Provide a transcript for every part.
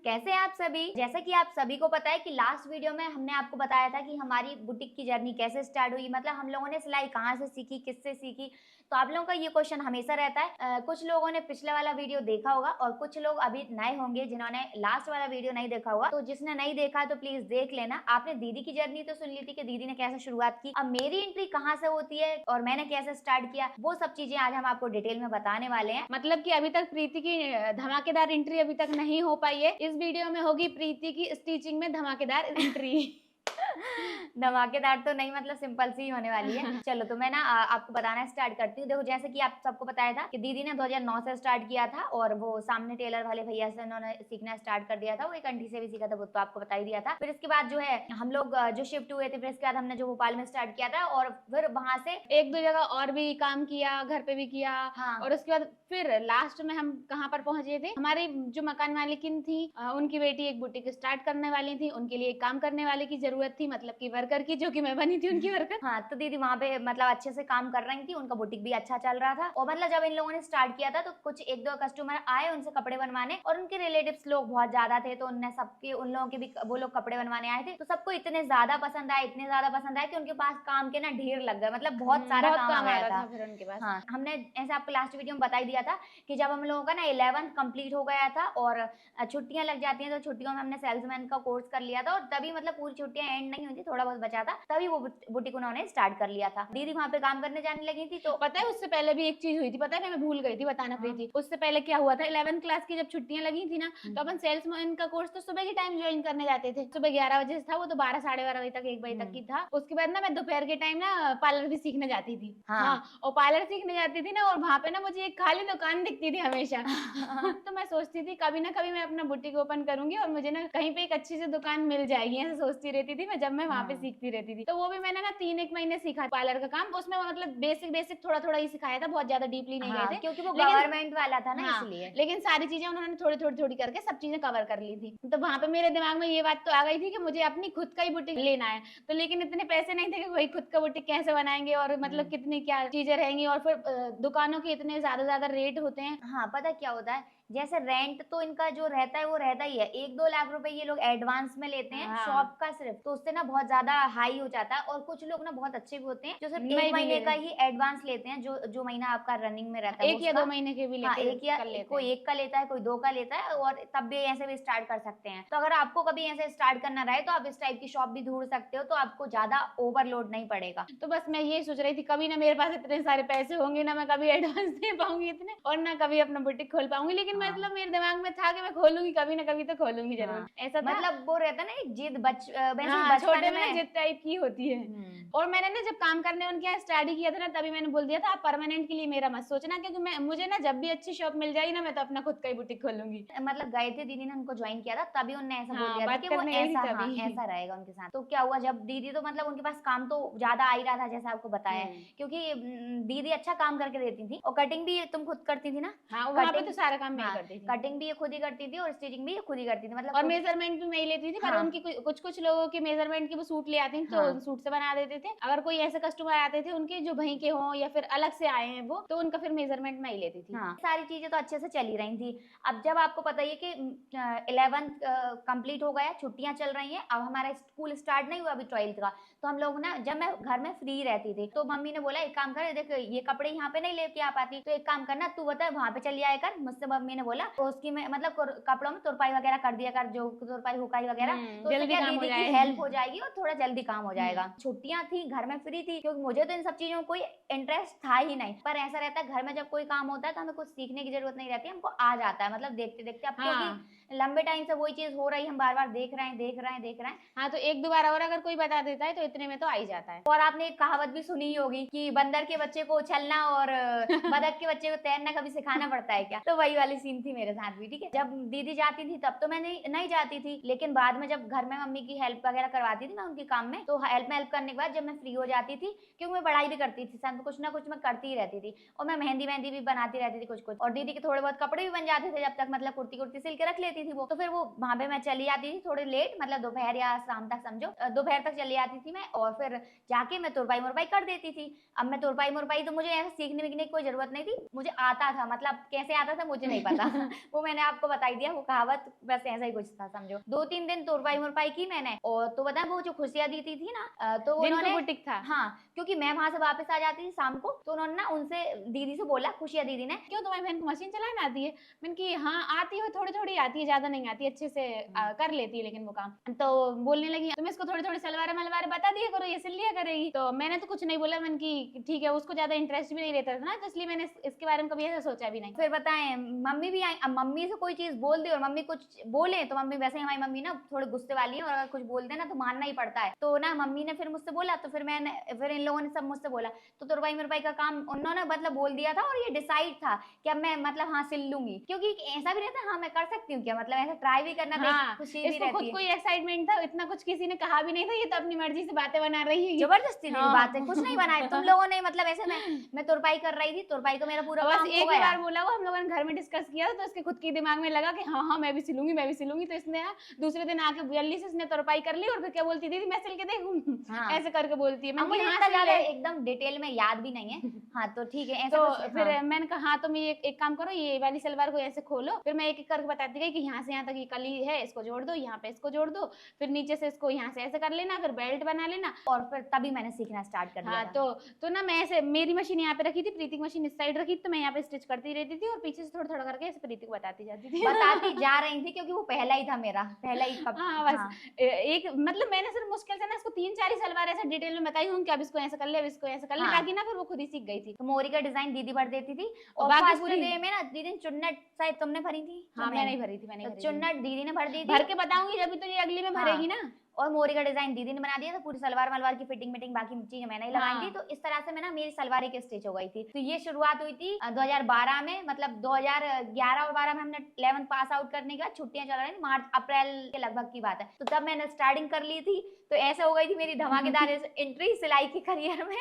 कैसे हैं आप सभी। जैसा कि आप सभी को पता है कि लास्ट वीडियो में हमने आपको बताया था कि हमारी बुटीक की जर्नी कैसे स्टार्ट हुई, मतलब हम लोगों ने सिलाई कहाँ से सीखी, किससे सीखी। तो आप लोगों का ये क्वेश्चन हमेशा रहता है। कुछ लोगों ने पिछला वाला वीडियो देखा होगा और कुछ लोग अभी नए होंगे जिन्होंने लास्ट वाला वीडियो नहीं देखा होगा। तो जिसने नहीं देखा तो प्लीज देख लेना। आपने दीदी की जर्नी तो सुन ली थी कि दीदी ने कैसे शुरुआत की, अब मेरी एंट्री कहाँ से होती है और मैंने कैसे स्टार्ट किया, वो सब चीजें आज हम आपको डिटेल में बताने वाले हैं। मतलब कि अभी तक प्रीति की धमाकेदार एंट्री अभी तक नहीं हो पाई है। इस वीडियो में होगी प्रीति की स्टिचिंग में धमाकेदार एंट्री। धमाकेदार तो नहीं, मतलब सिंपल सी ही होने वाली है। चलो तो मैं ना आपको बताना स्टार्ट करती हूँ। देखो जैसे कि आप सबको बताया था कि दीदी ने 2009 से स्टार्ट किया था और वो सामने टेलर वाले भैया से उन्होंने सीखना स्टार्ट कर दिया था। वो एक आंटी से भी सीखा था, वो तो आपको बता ही दिया था। फिर इसके बाद जो है हम लोग जो शिफ्ट हुए थे, फिर इसके बाद हमने जो भोपाल में स्टार्ट किया था और फिर वहां से एक दो जगह और भी काम किया, घर पे भी किया। हाँ। और उसके बाद फिर लास्ट में हम कहाँ पर पहुंचे थे, हमारी जो मकान मालिकिन थी उनकी बेटी एक बुटीक स्टार्ट करने वाली थी। उनके लिए एक काम करने वाले की जरूरत थी, मतलब कि वर्कर की, जो कि मैं बनी थी उनकी वर्कर। हाँ, तो दीदी वहाँ पे मतलब अच्छे से काम कर रही थी, उनका बुटीक भी अच्छा चल रहा था। और मतलब जब इन लोगों ने स्टार्ट किया था तो कुछ एक दो कस्टमर आए उनसे कपड़े बनवाने, और उनके रिलेटिव्स लोग बहुत ज्यादा थे, तो उनने सबके उन लोगों के भी वो लोग कपड़े बनवाने आए थे। तो सबको इतने ज्यादा पसंद आए, इतने ज्यादा पसंद आए कि उनके पास काम के ना ढेर लग गए, मतलब बहुत सारा काम आ गया था फिर उनके पास। हाँ, हमने ऐसे आपको लास्ट वीडियो में बता ही दिया था कि जब हम लोगों का ना 11th कंप्लीट हो गया था और छुट्टियां लग जाती हैं, तो छुट्टियों में हमने सेल्समैन का कोर्स कर लिया था और तभी मतलब पूरी छुट्टियां एंड नहीं हुई थी, थोड़ा बहुत बचा था, तभी वो बुटीक उन्होंने स्टार्ट कर लिया था। दीदी वहां पे काम करने जाने लगी थी। तो पता है उससे पहले भी एक चीज हुई थी, पता है, मैं भूल गई थी बताना प्रीति। उससे पहले क्या हुआ था, 11th क्लास की जब छुट्टियां लगी थी ना, तो अपन सेल्समैन का कोर्स तो सुबह के टाइम ज्वाइन करने जाते थे। सुबह 11 बजे से था वो, तो 12 साढ़े 12 बजे तक 1 बजे तक की था। उसके बाद ना मैं दोपहर के टाइम ना पार्लर भी सीखने जाती थी। हाँ, और पार्लर सीखने जाती थी ना, और वहां पे ना मुझे एक खाली दुकान दिखती थी हमेशा। तो मैं सोचती थी कभी ना कभी मैं अपना बुटीक ओपन करूंगी और मुझे ना कहीं पे एक अच्छी सी दुकान मिल जाएगी, ऐसे सोचती रहती थी मैं जब मैं वहां पे सीखती रहती थी। तो वो भी मैंने ना 3 एक महीने सीखा पार्लर का काम। उसमें मतलब बेसिक बेसिक थोड़ा थोड़ा ही सिखाया था, बहुत ज्यादा डीपली नहीं गए थे, क्योंकि वो गवर्नमेंट वाला था ना, इसलिए। लेकिन सारी चीजें उन्होंने थोड़ी थोड़ी थोड़ी करके सब चीजें कवर कर ली थी। तो वहां पे मेरे दिमाग में ये बात तो आ गई थी कि मुझे अपनी खुद का ही बुटीक लेना है। तो लेकिन इतने पैसे नहीं थे कि वही खुद का बुटीक कैसे बनाएंगे, और मतलब कितनी क्या चीजें रहेंगी, और फिर दुकानों के इतने ज्यादा ज्यादा रेट होते हैं। हाँ, पता क्या होता है, जैसे रेंट तो इनका जो रहता है वो रहता ही है, 1-2 लाख रुपए ये लोग एडवांस में लेते हैं शॉप का सिर्फ, तो उससे ना बहुत ज्यादा हाई हो जाता है। और कुछ लोग ना बहुत अच्छे भी होते हैं जो सिर्फ 1 महीने का ही एडवांस लेते हैं, जो महीना आपका रनिंग में रहता है 1 या 2 महीने के भी हाँ, लेते एक या कोई 1 का लेता है, कोई 2 का लेता है, और तब भी ऐसे भी स्टार्ट कर सकते हैं। तो अगर आपको कभी ऐसे स्टार्ट करना रहे तो आप इस टाइप की शॉप भी ढूंढ सकते हो, तो आपको ज्यादा ओवरलोड नहीं पड़ेगा। तो बस मैं ये सोच रही थी कभी ना मेरे पास इतने सारे पैसे होंगे, ना मैं कभी एडवांस दे पाऊंगी इतने, और ना कभी अपना बुटीक खोल पाऊंगी। लेकिन मतलब मेरे दिमाग में था कि मैं खोलूंगी, कभी ना कभी तो खोलूंगी जरूर। ऐसा था, मतलब वो रहता ना एक जिद, छोटे में जिद टाइप की होती है। और मैंने ना जब काम करने उनके यहाँ स्टडी किया था ना, तभी मैंने बोल दिया था आप परमानेंट के लिए मेरा मत सोचना, क्योंकि मुझे ना जब भी अच्छी शॉप मिल जाएगी ना, मैं तो अपना खुद का ही बुटीक खोलूंगी। मतलब गए थे दीदी ने उनको ज्वाइन किया था, तभी उन्होंने ऐसा बोल दिया था कि वो ऐसा रहेगा उनके साथ। तो क्या हुआ, जब दीदी तो मतलब उनके पास काम तो ज्यादा आ ही रहा था जैसा आपको बताया, क्योंकि दीदी अच्छा काम करके देती थी, और कटिंग भी तुम खुद करती थी ना। हाँ, वहाँ पे तो सारा काम मैं ही करती थी। कटिंग भी ये खुद ही करती थी और स्टिचिंग भी ये खुद ही करती थी, मतलब और मेजरमेंट भी मैं ही लेती थी। पर उनकी कुछ लोगों के मेजरमेंट की वो सूट ले आती थी, तो सूट से बना देते थे। अगर कोई ऐसे कस्टमर आते थे उनके जो वहीं के हों या फिर अलग से आए हैं वो, तो उनका फिर मेजरमेंट मैं ही लेती थी। सारी चीजें तो अच्छे से चली रही थी। अब जब आपको पता ही कि 11th कंप्लीट हो गया, छुट्टियां चल रही हैं, अब हमारा स्कूल स्टार्ट नहीं हुआ अभी 12th का। तो हम लोग ना, जब मैं घर में फ्री रहती थी तो मम्मी ने बोला एक काम कर, देख ये कपड़े यहाँ पे नहीं लेके आ पाती, तो एक काम करना, तू बता वहां पे चली आया कर। मुझसे मम्मी ने बोला, तो उसकी मैं मतलब कपड़ों में तुरपाई वगैरह कर दिया कर, जो तुरपाई हुकाई वगैरह, तो उससे क्या दीदी की हेल्प हो जाएगी और थोड़ा जल्दी काम हो जाएगा। छुट्टियां थी, घर में फ्री थी, क्योंकि मुझे तो इन सब चीजों में कोई इंटरेस्ट था ही नहीं। पर ऐसा रहता है घर में जब कोई काम होता है तो हमें कुछ सीखने की जरूरत नहीं रहती, हमको आ जाता है, मतलब देखते देखते। अब क्योंकि लंबे टाइम से वही चीज हो रही, हम बार बार देख रहे हैं। हाँ, तो एक दो बार और अगर कोई बता देता है तो इतने में तो आ ही जाता है। और आपने एक कहावत भी सुनी ही होगी कि बंदर के बच्चे को उछलना और बतख के बच्चे को तैरना कभी सिखाना पड़ता है क्या। तो वही वाली सीन थी मेरे साथ भी, ठीक है। जब दीदी जाती थी तब तो मैं नहीं जाती थी, लेकिन बाद में जब घर में मम्मी की हेल्प वगैरह करवाती थी मैं उनके काम में, तो हेल्प करने के बाद जब मैं फ्री हो जाती थी, क्योंकि मैं पढ़ाई भी करती थी, साथ में कुछ ना कुछ मैं करती ही रहती थी, और मैं मेहंदी भी बनाती रहती थी कुछ, और दीदी के थोड़े बहुत कपड़े भी बन जाते थे जब तक, मतलब कुर्ती सिल के रख लेती थी वो। तो फिर वो वहां पे मैं चली जाती थी थोड़ी लेट, मतलब दोपहर या शाम तक, समझो दोपहर तक चली जाती थी मैं, और फिर जाके मैं तुरपाई मुरपाई कर देती थी। अब मैं तुरपाई मुरपाई तो मुझे ऐसे सीखने की कोई जरूरत नहीं थी, मुझे आता था, मतलब कैसे आता था मुझे नहीं पता। वो मैंने आपको बताई दिया, वो कहावत बस ऐसा ही कुछ था समझो। 2-3 दिन तुरपाई मुरपाई की मैंने, और तो पता है वो जो खुशियाँ दी थी ना, तो जिनको उन्होंने, बुटीक था। हाँ, क्योंकि मैं वहां से वापस आ जाती थी शाम को, तो उन्होंने ना उनसे दीदी से बोला, खुशियाँ दीदी ने, क्यों तुम्हारी बहन को मशीन चलाना आती है? मैंने कि हाँ आती है, थोड़ी थोड़ी आती है, ज्यादा नहीं आती, अच्छे से कर लेती है लेकिन वो काम। तो बोलने लगी तुम इसको थोड़ी थोड़ी सलवार मलवार बता दिया करो, ये सिल लिया करेगी। तो मैंने तो कुछ नहीं बोला, मैंने कि ठीक है, उसको ज्यादा इंटरेस्ट भी नहीं रहता था ना, तो इसलिए मैंने इसके बारे में कभी ऐसा सोचा भी नहीं। फिर बताएं मम्मी भी आई, अब मम्मी से कोई चीज बोल दी और मम्मी कुछ बोले तो मम्मी, वैसे ही हमारी मम्मी ना थोड़े गुस्से वाली है, और अगर कुछ बोल दे ना तो मानना ही पड़ता है। तो ना मम्मी ने फिर मुझसे बोला, तो फिर मैंने, फिर इन लोगों ने सब मुझसे बोला, तो तुरपाई मुरपाई का काम उन्होंने मतलब बोल दिया था, और ये डिसाइड था कि अब मैं मतलब हाँ सिल लूंगी, क्योंकि ऐसा भी रहता है हाँ मैं कर सकती हूँ क्या, मतलब ऐसा ट्राई भी करना तो हाँ, खुशी भी इसको खुद रहती को है। ही एक्साइटमेंट था, इतना कुछ किसी ने कहा भी नहीं था, ये तो अपनी मर्जी से बातें बना रही है। जबरदस्ती नहीं हाँ। बात है, कुछ नहीं बनाए तुम लोगों ने, मतलब ऐसे मैं तुरपाई कर रही थी, तुरपाई का मेरा पूरा बस काम हो एक ही गया। बार बोला, वो हम लोगों ने घर में डिस्कस किया, तो उसके खुद के दिमाग में लगा कि हाँ हाँ मैं भी सिलूंगी, मैं भी सिलूंगी। तो इसने दूसरे दिन आके जल्दी से इसने तुरपाई कर ली, और फिर क्या बोलती थी, मैं सिल के देखूं, हाँ, ऐसे करके बोलती है। अब मैंने मुझे कहा हाँ इतना सिल ज्यादा ले। एकदम डिटेल में याद भी नहीं है। हाँ तो ठीक है, ऐसा तो कुछ, फिर हाँ मैंने कहा हाँ तुम ये एक काम करो, ये वाली सलवार को ऐसे खोलो। फिर मैं एक एक करके बताती गई कि यहाँ से यहाँ तक ये कली है, इसको जोड़ दो, यहाँ पे इसको जोड़ दो, फिर नीचे से इसको यहाँ से ऐसे कर लेना, फिर बेल्ट बना लेना। और फिर तभी मैंने सीखना स्टार्ट कर दिया हाँ था। तो ना मैं ऐसे, मेरी मशीन यहाँ पे रखी थी, प्रीति की मशीन इस साइड रखी थी, तो मैं यहाँ पे स्टिच करती रहती थी, और पीछे से थोड़ा थोड़ा करके ऐसे प्रीति को बताती जाती थी। बताती जा रही थी क्योंकि वो पहला ही था मेरा, पहला ही कब, हाँ बस हाँ एक मतलब मैंने सिर्फ मुश्किल से ना इसको 3-4 ही सलवार ऐसे डिटेल में बताई हूँ कि अब इसको ऐसे कर ले, अब इसको ऐसे कर ले, हाँ। बाकी ना फिर वो खुद ही सीख गई थी। तो मोरी का डिजाइन दीदी भर देती थी, और बाकी फर्स्ट पूरी, डे में ना दीदी ने चुन्नट शायद तुमने भरी थी, हाँ मैं नहीं भरी थी, मैंने तो भरी थी। चुन्नट दीदी ने भर दी थी, भर के बताऊंगी जब भी तो ये अगली में भरेगी ना। और मोरी का डिजाइन दीदी ने बना दिया था, पूरी सलवार मलवार की फिटिंग मिटिंग बाकी चीजें मैंने ही लगाई थी। हाँ। तो इस तरह से मैं ना मेरी सलवार एक स्टिच हो गई थी। तो ये शुरुआत हुई थी 2012 में, मतलब 2011 और 12 में हमने 11th पास आउट करने के बाद छुट्टियां चल रही थी, मार्च अप्रैल के लगभग की बात है, तो तब मैंने स्टार्टिंग कर ली थी। तो ऐसे हो गई थी मेरी धमाकेदार एंट्री सिलाई के करियर में।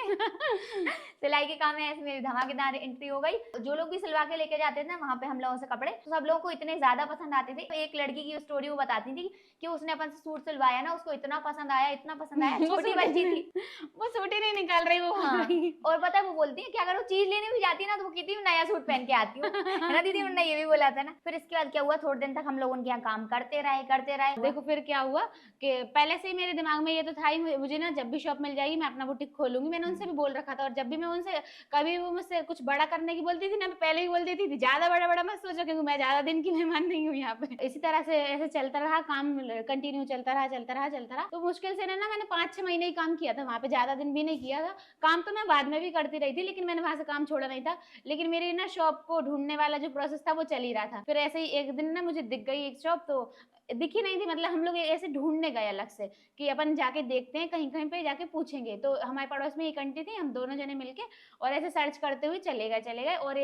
सिलाई के काम में ऐसे मेरी धमाकेदार एंट्री हो गई। जो लोग भी सिलवा के लेके जाते थे ना वहाँ पे हम लोगों से कपड़े, तो सब लोगों को इतने ज्यादा पसंद आते थे। एक लड़की की स्टोरी वो बताती थी कि उसने अपन से सूट सिलवाया ना, उसको इतना पसंद आया, इतना पसंद आया, छोटी बच्ची थी वो सूट ही नहीं निकाल रही वो। हाँ। और पता है वो बोलती है कि अगर वो चीज लेने भी जाती है ना, तो वो कहती है नया सूट पहन के आती हूँ, है ना दीदी, उन्होंने ये भी बोला था ना। फिर इसके बाद क्या हुआ, थोड़े दिन तक हम लोग उनके यहाँ काम करते रहे। देखो फिर क्या हुआ कि पहले से ही मेरे दिमाग में ये तो था ही, मुझे ना जब भी शॉप मिल जाएगी मैं अपना बुटीक खोलूंगी। मैंने उनसे भी बोल रखा था, और जब भी मैं उनसे कभी वो मुझसे कुछ बड़ा करने की बोलती थी ना, मैं पहले ही बोल देती थी ज्यादा बड़ा मत सोचो, क्योंकि मैं ज्यादा दिन की मेहमान नहीं हूँ यहाँ पे। इसी तरह से ऐसे चलता रहा काम, कंटिन्यू चलता रहा। तो मुश्किल से ना मैंने 5-6 महीने ही काम किया था वहां पे, ज्यादा दिन भी नहीं किया था। काम तो मैं बाद में भी करती रही थी, लेकिन मैंने वहां से काम छोड़ा नहीं था। लेकिन मेरी ना शॉप को ढूंढने वाला जो प्रोसेस था वो चल ही रहा था। फिर ऐसे ही एक दिन ना मुझे दिख गई एक शॉप, तो दिखी नहीं थी, मतलब हम लोग ऐसे ढूंढने गए अलग से कि अपन जाके देखते हैं, कहीं कहीं पे जाके पूछेंगे। तो हमारे पड़ोस में एक आंटी थी, हम दोनों जने मिलके और ऐसे सर्च करते हुए चले गए। और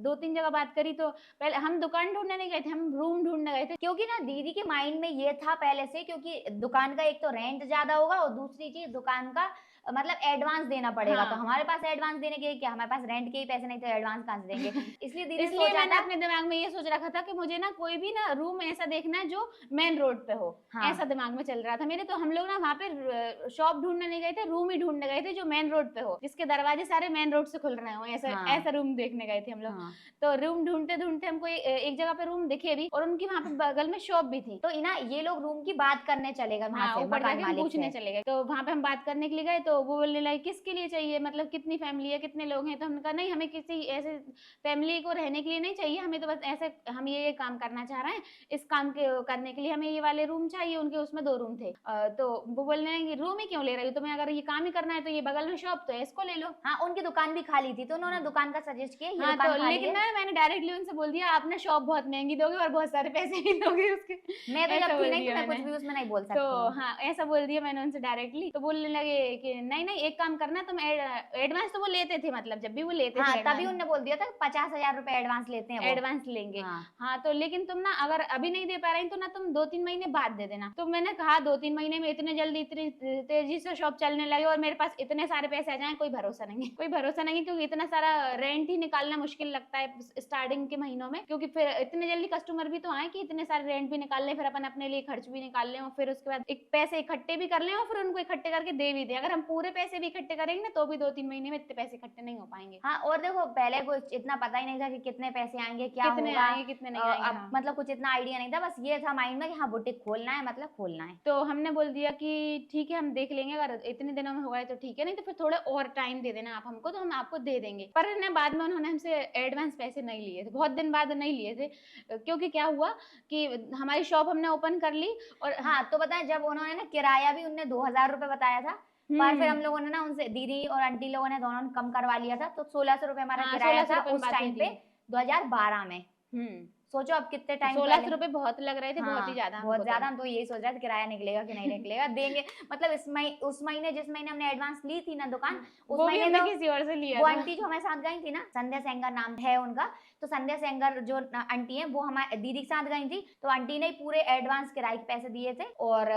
2-3 जगह बात करी। तो पहले हम दुकान ढूंढने नहीं गए थे, हम रूम ढूंढने गए थे, क्योंकि ना दीदी के माइंड में ये था पहले से, क्योंकि दुकान का एक तो रेंट ज्यादा होगा, और दूसरी चीज दुकान का मतलब एडवांस देना पड़ेगा। हाँ। तो हमारे पास एडवांस देने के क्या, हमारे पास रेंट के ही पैसे नहीं थे, एडवांस कहाँ से देंगे। इसलिए दीदी ने इसलिए सोचा मैंने था, अपने दिमाग में ये सोच रखा था कि मुझे ना कोई भी ना रूम ऐसा देखना है जो मेन रोड पे हो। हाँ। ऐसा दिमाग में चल रहा था मेरे। तो हम लोग ना वहाँ पे शॉप ढूंढने नहीं गए थे, रूम ही ढूंढने गए थे जो मेन रोड पे हो, जिसके दरवाजे सारे मेन रोड से खुल रहे हो, ऐसा हाँ। ऐसा रूम देखने गए थे हम लोग। हाँ। तो रूम ढूंढते ढूंढते हमको एक जगह पे रूम दिखे भी, और उनकी वहाँ पे बगल में शॉप भी थी। तो ना ये लोग रूम की बात करने चले गए वहां हाँ, से ऊपर मकान जाके हम मालिक पूछने से। चले गए। तो वहां पे हम बात करने के लिए गए, तो वो बोलने लगे किसके लिए चाहिए, मतलब कितनी फैमिली है, कितने लोग हैं। तो हमने कहा नहीं, हमें किसी ऐसे फैमिली को रहने के लिए नहीं चाहिए, हमें तो बस ऐसे हम ये काम करना चाह रहे हैं, इस काम के करने के लिए हमें ये वाले रूम चाहिए। उनके उसमें 2 रूम थे। तो वो बोलने लगे रूम ही क्यों ले रही हो तुम्हें, अगर ये काम ही करना है तो ये बगल में शॉप तो है, इसको ले लो। हाँ, उनकी दुकान भी खाली थी, तो उन्होंने दुकान का सजेस्ट किया, ये हाँ, दुकान तो खाली लेकिन है। मैंने डायरेक्टली उनसे बोल दिया आप ना शॉप बहुत महंगी दोगे और बहुत सारे पैसे भी दोगे उसके। मैं तो ऐसा जब थी बोल नहीं, तो दिया मैं कुछ मैंने। भी उसमें नहीं बोल सकती तो हूँ। हाँ, ऐसा बोल दिया मैंने उनसे डायरेक्टली। तो बोलने लगे कि नहीं नहीं, एक काम करना तुम, एडवांस तो वो लेते थे, मतलब जब भी वो लेते हाँ, थे तभी उनने बोल दिया था 50,000 रुपए एडवांस लेते हैं वो। एडवांस लेंगे। हाँ। हाँ, तो लेकिन तुम ना अगर अभी नहीं दे पा रही तो ना तुम 2-3 महीने बाद दे देना। तो मैंने कहा 2-3 महीने में इतने जल्दी इतनी तेजी से शॉप चलने लगे और मेरे पास इतने सारे पैसे आ जाएं, कोई भरोसा नहीं है, कोई भरोसा नहीं है। क्योंकि इतना सारा रेंट ही निकालना मुश्किल लगता है स्टार्टिंग के महीनों में, क्योंकि फिर इतने जल्दी कस्टमर भी तो आए कि इतने सारे रेंट भी निकाल लें, फिर अपन अपने लिए खर्च भी निकाल लें, और फिर उसके बाद एक पैसे इकट्ठे भी कर लें, और फिर उनको इकट्ठे करके दे भी दें। अगर हम पूरे पैसे भी इकट्ठे करेंगे ना तो भी 2-3 महीने में इतने पैसे इकट्ठे नहीं हो पाएंगे। हाँ, और देखो पहले कुछ इतना पता ही नहीं था कि कितने पैसे आएंगे, क्या कितने होगा। आएंगे कितने नहीं आएंगे। अब हाँ। मतलब कुछ इतना आइडिया नहीं था, बस ये था माइंड में कि हाँ बुटीक खोलना है, मतलब खोलना है। तो हमने बोल दिया कि ठीक है हम देख लेंगे, अगर इतने दिनों में हो गए तो ठीक है, नहीं तो फिर थोड़ा और टाइम दे देना आप हमको, तो हम आपको दे देंगे। पर ना बाद में उन्होंने हमसे एडवांस पैसे नहीं लिए थे, बहुत दिन बाद नहीं लिए थे, क्योंकि क्या हुआ कि हमारी शॉप हमने ओपन कर ली और हाँ, तो पता है जब उन्होंने ना किराया भी उनने 2000 रुपए बताया था, पर फिर हम लोगों ने ना उनसे, दीदी और आंटी लोगों ने दोनों ने कम करवा लिया था, तो 1600 रुपए हमारा हाँ, किराया 1600 था रुपए में उस बात हुई टाइम थी। पे 2012 में। सोचो अब कितने टाइम 1600 रुपए बहुत लग रहे थे, बहुत ही हाँ, ज्यादा हमको बहुत तो। ज्यादा। हम तो यही सोच रहे थे किराया निकलेगा कि नहीं निकलेगा, देंगे मतलब उस महीने जिस महीने हमने एडवांस ली थी ना दुकान, उस वो भी महीने हमने तो किसी और से लिया वो था। आंटी जो हमारे साथ गई थी ना, संध्या सेंगर नाम है उनका, तो संध्या सेंगर जो आंटी है वो हमारे दीदी के साथ गई थी, तो आंटी ने पूरे एडवांस किराए के पैसे दिए थे, और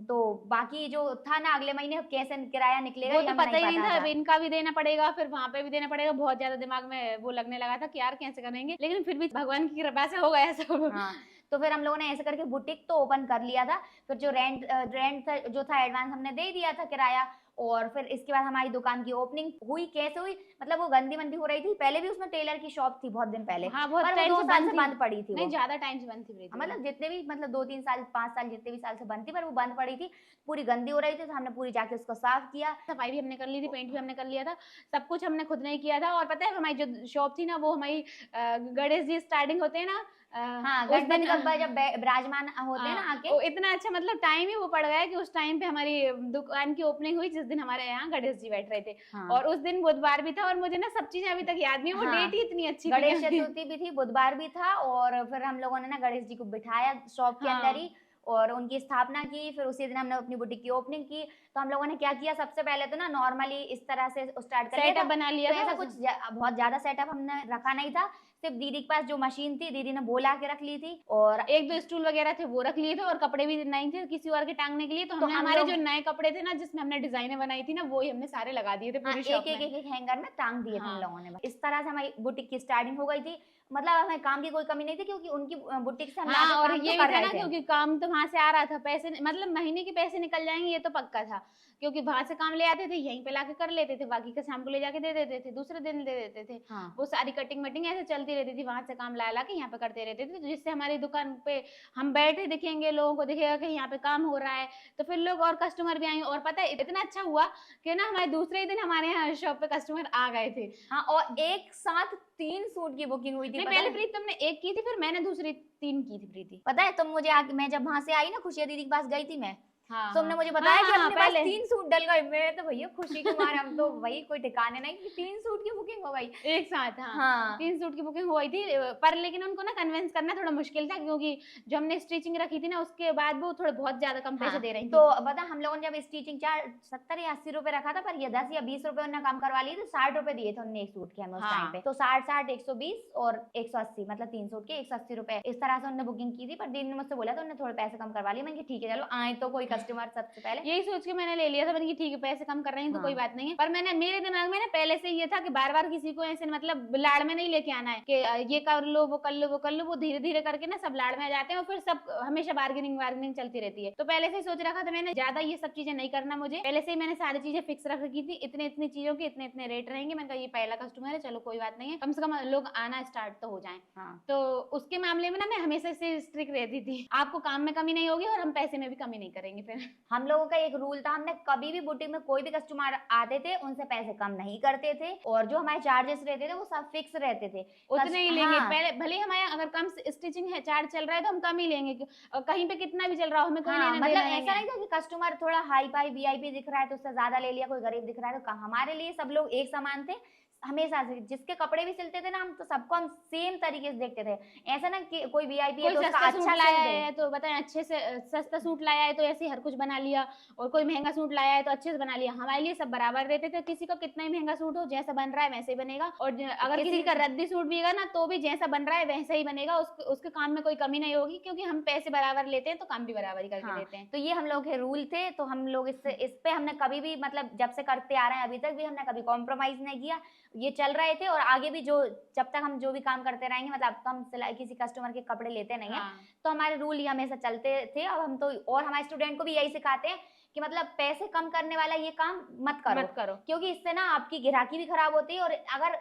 तो बाकी जो था ना अगले महीने कैसे किराया निकलेगा वो ये तो हमें पता ही नहीं था, था। अब इनका भी देना पड़ेगा, फिर वहां पे भी देना पड़ेगा, बहुत ज्यादा दिमाग में वो लगने लगा था कि यार कैसे करेंगे, लेकिन फिर भी भगवान की कृपा से हो गया सब। हाँ, तो फिर हम लोगों ने ऐसे करके बुटीक तो ओपन कर लिया था, फिर जो रेंट जो था एडवांस हमने दे दिया था किराया, और फिर इसके बाद हमारी दुकान की ओपनिंग हुई। कैसे हुई, मतलब वो गंदी मंदी हो रही थी, पहले भी उसमें टेलर की शॉप थी बहुत दिन पहले, हाँ, बहुत पर वो टाइम 2 से साल बंद से थी। बंद पड़ी थी नहीं, वो, ज्यादा टाइम से बंद थी प्रीति। मतलब जितने भी मतलब 2-3 साल 5 साल जितने भी साल से बंद थी, पर वो बंद पड़ी थी, पूरी गंदी हो रही थी, तो हमने पूरी जाके उसको साफ किया। सफाई भी हमने कर ली थी, पेंट भी हमने कर लिया था, सब कुछ हमने खुद नहीं किया था। और पता है हमारी जो शॉप थी ना, वो हमारी गणेश जी स्टार्टिंग होते हैं ना, हाँ, उस गणपति दिन बप्पा जब विराजमान होते हैं ना आके, वो इतना अच्छा मतलब टाइम ही वो पड़ गया कि उस टाइम पे हमारी दुकान की ओपनिंग हुई, जिस दिन हमारे यहाँ गणेश जी बैठ रहे थे। हाँ, और उस दिन बुधवार भी था, और मुझे ना सब चीजें अभी तक याद नहीं है, वो हाँ, डेट ही इतनी अच्छी थी गणेश हमारी। चतुर्थी भी थी, बुधवार भी था, और फिर हम लोगों ने ना गणेश जी को बिठाया शॉप के अंदर ही, और उनकी स्थापना की। फिर उसी दिन हमने अपनी बुटीक की ओपनिंग की। तो हम लोगों ने क्या किया, सबसे पहले तो ना नॉर्मली इस तरह से स्टार्ट कर लिया सेटअप था, बना लिया तो था ऐसा कुछ बहुत ज्यादा सेटअप हमने रखा नहीं था, सिर्फ दीदी के पास जो मशीन थी दीदी ने बोला के रख ली थी, और एक दो स्टूल वगैरह थे वो रख लिए थे, और कपड़े भी नहीं थे किसी और के टांगने के लिए, तो तो हमने हम हमारे लोग जो नए कपड़े थे ना, जिसमें हमने डिजाइनें बनाई थी ना, वो ही हमने सारे लगा दिए थे हाँ, पूरी एक शॉप एक में। एक एक हैंगर में टांग दिए थे हम हाँ। लोगों ने। इस तरह से हमारी बुटीक की स्टार्टिंग हो गई थी, मतलब हमें काम की कोई कमी नहीं थी, क्योंकि उनकी बुटीक से हम हाँ, लाके और काम तो ये भी कर था रहे ना, थे। क्योंकि काम तो वहां से आ रहा था, पैसे मतलब महीने के पैसे निकल जाएंगे ये तो पक्का था, क्योंकि वहां से काम ले आते थे, यहीं पे लाके कर लेते थे, बाकी का शाम को ले जाके दे देते थे, दूसरे दिन दे देते थे। हाँ, वो सारी कटिंग वटिंग ऐसे चलती रहती थी, वहां से काम ला ला के यहाँ पे करते रहते थे, तो जिससे हमारी दुकान पे हम बैठे दिखेंगे, लोगों को दिखेगा कि यहाँ पे काम हो रहा है, तो फिर लोग और कस्टमर भी आएंगे। और पता है इतना अच्छा हुआ कि ना हमारे दूसरे ही दिन हमारे यहाँ शॉप पे कस्टमर आ गए थे। हाँ, और एक साथ 3 सूट की बुकिंग हुई थी। नहीं, पता पहले है? प्रीति तुमने एक की थी, फिर मैंने दूसरी 3 की थी प्रीति। पता है तुम मुझे मैं जब वहां से आई ना, खुशिया दीदी के पास गई थी मैं, हाँ, तुमने मुझे हाँ, बताया कि हाँ, अपने पास पहले 3 सूट डल गए। मैं तो भैया खुशी के मारे, हम तो वही कोई ठिकाने नहीं कि 3 सूट की बुकिंग हो गई एक साथ। हाँ, हाँ, 3 सूट की बुकिंग हो गई थी, पर लेकिन उनको ना कन्विंस करना थोड़ा मुश्किल था, क्योंकि जो हमने स्टिचिंग रखी थी ना, उसके बाद वो थोड़ा बहुत ज्यादा कम पैसे हाँ, दे रही थी। तो बता हम लोगों ने जब स्टिचिंग 70 या 80 रुपए रखा था, पर ये 10 या 20 रुपए उन्होंने कम करवा लिए, तो 60 रुपए दिए थे उन्होंने एक सूट के हमें उस हाँ। टाइम पे। तो 60 120 और 180, मतलब 3 सूट के 180 रुपए, इस तरह से उन्होंने बुकिंग की थी। पर दीदी ने मुझसे बोला तो उन्होंने थोड़े पैसे कम करवा लिए। मैंने कहा ठीक है चलो, आए तो कोई कस्टमर सबसे पहले। यही सोच के मैंने ले लिया था, मैंने कि ठीक है पैसे कम कर रही हैं तो हाँ। कोई बात नहीं है। पर मैंने मेरे दिमाग में ना पहले से ये था कि बार बार किसी को ऐसे मतलब लाड़ में नहीं लेके आना है कि ये कर लो वो कर लो वो कर लो, वो धीरे धीरे करके ना सब लाड़ में आ जाते हैं, और फिर सब हमेशा बार्गेनिंग चलती रहती है। तो पहले से ही सोच रखा था मैंने, ज्यादा ये सब चीजें नहीं करना मुझे, पहले से ही मैंने सारी चीजें फिक्स रख रखी थी, इतने इतनी चीजों के इतने इतने रेट रहेंगे। मैंने कहा ये पहला कस्टमर है, चलो कोई बात नहीं है, कम से कम लोग आना स्टार्ट तो हो जाए। हाँ। तो उसके मामले में ना मैं हमेशा से स्ट्रिक्ट रहती थी, आपको काम में कमी नहीं होगी और हम पैसे में भी कमी नहीं करेंगे। फिर हम लोगों का एक रूल था, हमने कभी भी बुटीक में कोई भी कस्टमर आते थे उनसे पैसे कम नहीं करते थे, और जो हमारे चार्जेस रहते थे वो सब फिक्स रहते थे, उतने ही लेंगे। हाँ। पहले भले ही हमारे अगर कम स्टिचिंग है चार्ज चल रहा है तो हम कम ही लेंगे, कहीं पे कितना भी चल रहा हो हमें कोई हाँ, लेना मतलब देना नहीं ऐसा है। नहीं था कि कस्टमर थोड़ा हाई फाई वीआईपी दिख रहा है तो उससे ज्यादा ले लिया, कोई गरीब दिख रहा है तो कम। हमारे लिए सब लोग एक समान थे हमेशा से। जिसके कपड़े भी सिलते थे ना, हम तो सबको हम सेम तरीके से देखते थे। ऐसा ना कि कोई वीआईपी है कोई तो उसका सस्ता अच्छा सूट सिल लाया दे। है तो बताएं अच्छे से, सस्ता सूट लाया है तो ऐसे ही हर कुछ बना लिया, और कोई महंगा सूट लाया है तो अच्छे से बना लिया। हमारे लिए सब बराबर रहते थे, किसी का कितना ही महंगा सूट हो जैसा बन रहा है वैसे ही बनेगा, और अगर किसी का रद्दी सूट भी है ना तो भी जैसा बन रहा है वैसा ही बनेगा, उसके काम में कोई कमी नहीं होगी, क्योंकि हम पैसे बराबर लेते हैं तो काम भी बराबर ही करके हाँ, देते हैं। तो ये हम लोग के रूल थे। तो हम लोग इस पे हमने कभी भी, मतलब जब से करते आ रहे हैं अभी तक भी, हमने कभी कॉम्प्रोमाइज नहीं किया। ये चल रहे थे, और आगे भी जो जब तक हम जो भी काम करते रहेंगे, मतलब अब तो हम सिलाई किसी कस्टमर के कपड़े लेते नहीं है, हाँ। तो हमारे रूल ये हमेशा चलते थे। अब हम तो और हमारे स्टूडेंट को भी यही सिखाते हैं कि मतलब पैसे कम करने वाला ये काम मत मत करो। क्योंकि इससे ना आपकी ग्राहकी भी खराब होती है, और अगर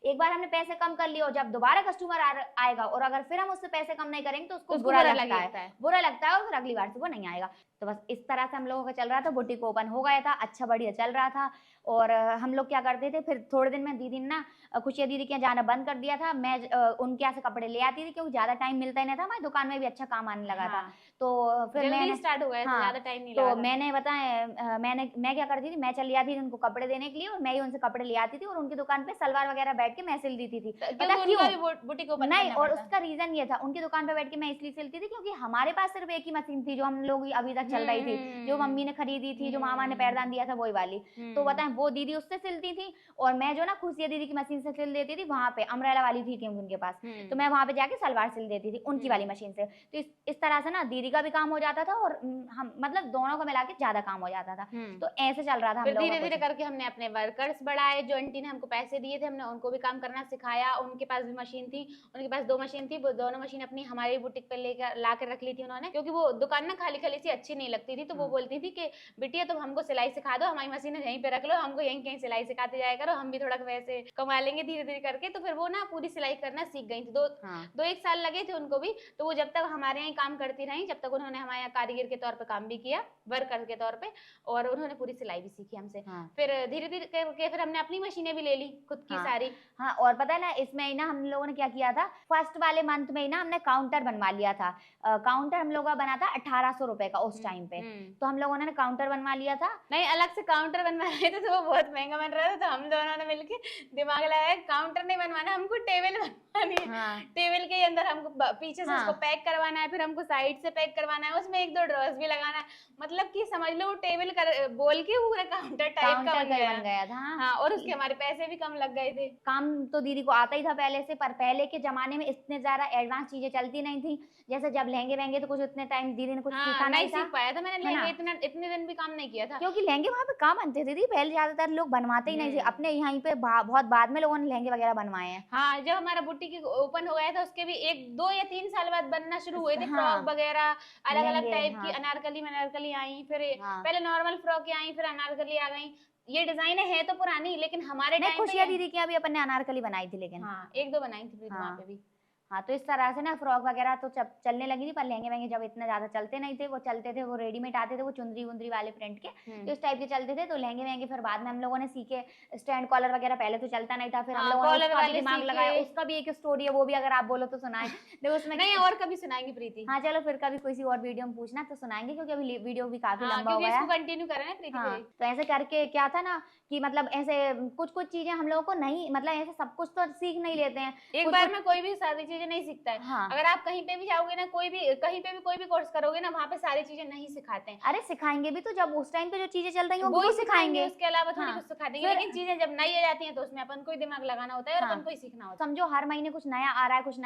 एक बार हमने पैसे कम कर लिए और जब दोबारा कस्टमर आएगा और अगर फिर हम उससे पैसे कम नहीं करेंगे तो उसको बुरा लगता है, बुरा लगता है और फिर अगली बार से वो नहीं आएगा। तो बस इस तरह से हम लोगों का चल रहा था, बुटीक ओपन हो गया था, अच्छा बढ़िया चल रहा था। और हम लोग क्या करते थे, फिर थोड़े दिन में दीदी ने ना खुशिया दीदी के यहाँ जाना बंद कर दिया था। मैं उनके यहाँ से कपड़े ले आती थी क्योंकि ज्यादा टाइम मिलता ही नहीं था, हमारी दुकान में भी अच्छा काम आने लगा था। तो फिर मैंने स्टार्ट हो गया, ज्यादा टाइम नहीं लगा। तो मैंने बताया मैं क्या करती थी, मैं चली जाती थी उनको कपड़े देने के लिए और मैं ही उनसे कपड़े ले आती थी और उनकी दुकान पे सलवार वगैरह बैठ के मैं सिल देती थी। पता क्यों? बुटीक ओपन नहीं, और उसका रीजन ये था, उनकी दुकान पे बैठ के मैं इसलिए सिलती थी क्योंकि हमारे पास सिर्फ एक ही मशीन थी जो हम लोग अभी तक चल रही थी, जो मम्मी ने खरीदी थी, जो मामा ने पैरदान दिया था वही वाली। तो बताएं वो दीदी उससे सिलती थी और मैं जो ना खुशिया दीदी की मशीन से सिल देती थी, वहां पे अम्ब्रेला वाली थी क्योंकि उनके पास, तो मैं वहां पे जाके सलवार सिल देती थी उनकी वाली मशीन से। तो इस तरह से ना दीदी का भी काम हो जाता था और हम मतलब दोनों को मिला के ज्यादा काम हो जाता था। तो ऐसे चल रहा था। फिर धीरे धीरे करके हमने अपने वर्कर्स बढ़ाए, जो आंटी ने हमको पैसे दिए थे हमने उनको भी काम करना सिखाया। उनके पास भी मशीन थी, उनके पास 2 मशीन थी, वो दोनों मशीन अपनी हमारी बुटीक पे लेकर ला कर रख ली थी उन्होंने, क्योंकि वो दुकान ना खाली खाली सी अच्छी नहीं लगती थी। तो वो बोलती थी कि बिटिया तुम हमको सिलाई सिखा दो, हमारी मशीन यहीं पे रख लो, हमको यहीं कहीं सिलाई सिखाते जाया करो, हम भी थोड़ा पैसे कमा लेंगे धीरे धीरे करके। तो फिर वो ना पूरी सिलाई करना सीख गई थी। 2-1 साल लगे थे उनको भी। तो वो जब तक हमारे यहाँ काम करती रही, जब तक उन्होंने हमारे यहाँ कारीगर के तौर पे काम भी किया, वर्कर के तौर पे, और उन्होंने पूरी सिलाई भी सीखी हमसे। फिर धीरे धीरे करके फिर हमने अपनी मशीनें भी ले ली खुद की सारी। हाँ, और पता है ना इसमें ही ना हम लोगों ने क्या किया था, फर्स्ट वाले मंथ में ही ना हमने काउंटर बनवा लिया था। काउंटर हम लोगों का बना था 1800 रुपए का उस टाइम पे। तो हम लोगों ने काउंटर बनवा लिया था। नहीं, अलग से काउंटर बनवा रहे थे तो वो बहुत महंगा बन रहा था। तो हम दोनों ने मिलके दिमाग लगाया, काउंटर नहीं बनवाना, हमको टेबल बनवानी है। टेबल के अंदर हमको पीछे से उसको पैक करवाना है, फिर हमको साइड से पैक करवाना है, उसमें 1-2 ड्रॉर्स भी लगाना है। मतलब कि समझ लो वो टेबल बोल के पूरा काउंटर टाइप का बन गया था। हाँ, और उसके हमारे पैसे भी कम लग गए थे। काम तो दीदी को आता ही था पहले से, पर पहले के जमाने में इतने ज्यादा एडवांस चीजें चलती नहीं थी। जैसे जब लहंगे वहंगे तो कुछ इतने टाइम दीदी ने कुछ सीखा नहीं सीख पाया था। मैंने लहंगे इतने दिन भी काम नहीं किया था, क्योंकि लहंगे वहां पे काम बनते थे दीदी, पहले ज्यादातर लोग बनवाते ही नहीं थे। अपने यहीं पे बहुत बाद में लोगों ने लहंगे वगैरह बनवाए हैं। हाँ, जब हमारा बुटीक ओपन हो गया था उसके भी 1-2 या 3 साल बाद बनना शुरू हुए थे फ्रॉक वगैरह, अलग अलग टाइप की। अनारकली आई, फिर पहले नॉर्मल फ्रॉक आई, फिर अनारकली आ गई। ये डिजाइन है तो पुरानी, लेकिन हमारे टाइम पे खुशिया दीदी की अभी अपने अनारकली बनाई थी, लेकिन 1-2 बनाई थी वहां पे भी। हाँ, तो इस तरह से ना फ्रॉक वगैरह तो चलने लगी थी, पर लहंगे वहंगे जब इतने ज्यादा चलते नहीं थे, वो चलते थे वो रेडीमेड आते थे, वो चुंदरी वुंदरी वाले प्रिंट के, तो इस टाइप के चलते थे। तो लहंगे वहंगे फिर बाद में हम लोगों ने सीखे। स्टैंड कॉलर वगैरह पहले तो चलता नहीं था, फिर हम लोगों ने उसका भी दिमाग लगाया। उसका भी एक स्टोरी है, वो भी अगर आप बोलो तो सुनाए। देखो उसमें नहीं, और कभी सुनाएंगे प्रीति। हाँ चलो, फिर कभी किसी और वीडियो में पूछना तो सुनाएंगे, क्योंकि अभी वीडियो भी काफी लंबा हो गया है, कंटिन्यू कर रहे हैं प्रीति। तो ऐसे करके क्या था ना कि मतलब ऐसे कुछ चीजें हम लोगों को नहीं, मतलब ऐसे सब कुछ तो सीख नहीं लेते हैं एक बार में, कोई भी सारी चीजें नहीं सीखता है। अगर आप कहीं पे भी जाओगे ना, कहीं पे भी कोई भी कोर्स करोगे ना, वहाँ पे सारी चीजें नहीं सिखाते हैं। अरे सिखाएंगे भी तो जब उस टाइम पे जो चीजें चल रही हैं वो सिखाएंगे, उसके अलावा थोड़ी कुछ सिखा देंगे। लेकिन चीजें जब नई आ जाती हैं तो उसमें अपन को ही दिमाग लगाना होता है और अपन को ही सीखना होता है। समझो हर महीने कुछ नया आ रहा है, कुछ